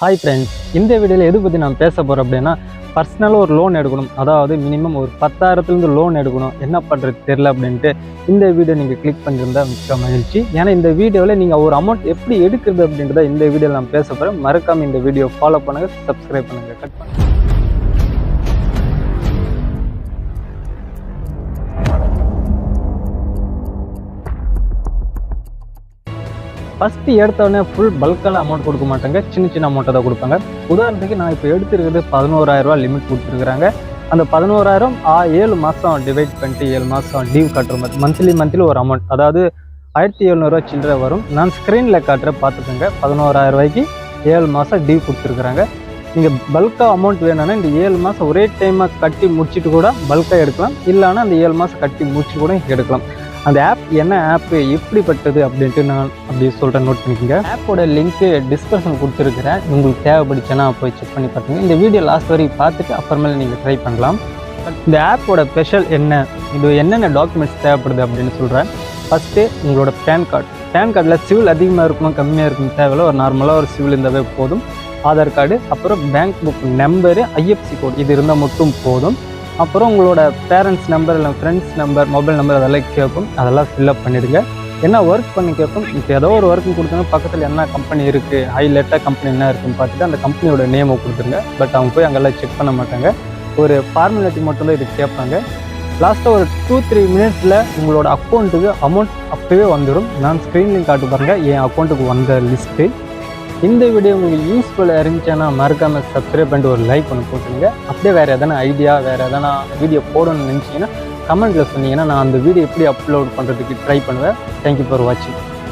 Hi friends, இந்த வீடியோவில் எது பற்றி நான் பேச போகிறேன் அப்படின்னா, பர்சனலாக ஒரு லோன் எடுக்கணும். அதாவது மினிமம் ஒரு 10,000லேருந்து லோன் எடுக்கணும். என்ன பண்ணுறது தெரில அப்படின்ட்டு இந்த வீடியோ நீங்கள் கிளிக் பண்ணியிருந்தா மிக்க மகிழ்ச்சி. ஏன்னா இந்த வீடியோவில் நீங்கள் ஒரு அமௌண்ட் எப்படி எடுக்கிறது அப்படின்றத இந்த வீடியோவில் நான் பேச போகிறேன். மறக்காமல் இந்த வீடியோ ஃபாலோ பண்ணுங்கள், சப்ஸ்கிரைப் பண்ணுங்கள், கட் பண்ணுங்கள். ஃபஸ்ட்டு எடுத்தோடனே ஃபுல் பல்கால் அமௌண்ட் கொடுக்க மாட்டாங்க, சின்ன அமௌண்ட்டை தான் கொடுப்பாங்க. உதாரணத்துக்கு நான் இப்போ எடுத்துருக்கிறது 11,000 ரூபா லிமிட் கொடுத்துருக்குறாங்க. அந்த 11,000 7 மாதம் டிவைட் பண்ணிட்டு 7 மாதம் டியூ கட்டுற மாதிரி மந்த்லி ஒரு அமௌண்ட், அதாவது 1,700 ரூபா சில்லறை வரும். நான் ஸ்க்ரீனில் காட்டுற பார்த்துக்கோங்க. 11,000 ரூபாய்க்கு 7 மாதம் டியூ கொடுத்துருக்குறாங்க. நீங்கள் பல்காக அமௌண்ட் வேணும்னா இந்த 7 மாதம் ஒரே டைமாக கட்டி முடிச்சுட்டு கூட பல்காக எடுக்கலாம், இல்லைன்னா அந்த 7 மாதம் கட்டி முடிச்சுட்டு கூட எடுக்கலாம். அந்த ஆப் என்ன ஆப்பு, எப்படிப்பட்டது அப்படின்ட்டு நான் அப்படி சொல்கிறேன், நோட் பண்ணிக்கோங்க. ஆப்போட லிங்க்கு டிஸ்கிரிப்ஷன் கொடுத்துருக்குறேன். உங்களுக்கு தேவைப்படுச்சுன்னா போய் செக் பண்ணி பார்த்துங்க. இந்த வீடியோ லாஸ்ட் வரைக்கும் பார்த்துட்டு அப்புறமேல நீங்கள் ட்ரை பண்ணலாம். இந்த ஆப்போட ஸ்பெஷல் என்ன, இது என்னென்ன டாக்குமெண்ட்ஸ் தேவைப்படுது அப்படின்னு சொல்கிறேன். ஃபஸ்ட்டு உங்களோட பேன் கார்டில் சிவில் அதிகமாக இருக்கணும் கம்மியாக இருக்கணும் தேவையில்ல, ஒரு நார்மலாக ஒரு சிவில் இருந்தாவே போதும். ஆதார் கார்டு, அப்புறம் bank book number, IFC code இது இருந்தால் மட்டும் போதும். அப்புறம் உங்களோட பேரண்ட்ஸ் நம்பர் இல்லை ஃப்ரெண்ட்ஸ் நம்பர், மொபைல் நம்பர் அதெல்லாம் கேட்கும். அதெல்லாம் ஃபில்அப் பண்ணிடுங்க. என்ன ஒர்க் பண்ணி கேட்கும். இப்போ ஏதோ ஒரு ஒர்க்கு கொடுத்தாங்க, பக்கத்தில் என்ன கம்பெனி இருக்குது, ஹைலைட்டாக கம்பெனி என்ன இருக்குன்னு பார்த்துட்டு அந்த கம்பெனியோட நேமை கொடுத்துருங்க. பட் அவங்க போய் அங்கெல்லாம் செக் பண்ண மாட்டாங்க, ஒரு ஃபார்மாலிட்டி மட்டும்தான் இது கேட்பாங்க. லாஸ்ட்டாக ஒரு 2-3 மினிட்ஸில் உங்களோட அக்கௌண்ட்டுக்கு அமௌண்ட் அப்போவே வந்துடும். நான் ஸ்க்ரீன்லையும் காட்டு பாருங்கள் என் அக்கௌண்ட்டுக்கு வந்த லிஸ்ட்டு. இந்த வீடியோ உங்களுக்கு யூஸ்ஃபுல்லாக இருந்துச்சுன்னா மறக்காமல் சப்ஸ்கிரைப் பண்ணிட்டு ஒரு லைக் பண்ணி போட்டுருங்க. அப்படியே வேறு எதனா ஐடியா, வேறு எதனா வீடியோ போடணும்னு நினச்சிங்கன்னா கமெண்ட்டில் சொன்னீங்கன்னா நான் அந்த வீடியோ எப்படி அப்லோட் பண்ணுறதுக்கு ட்ரை பண்ணுவேன். தேங்க்யூ ஃபார் வாட்சிங்.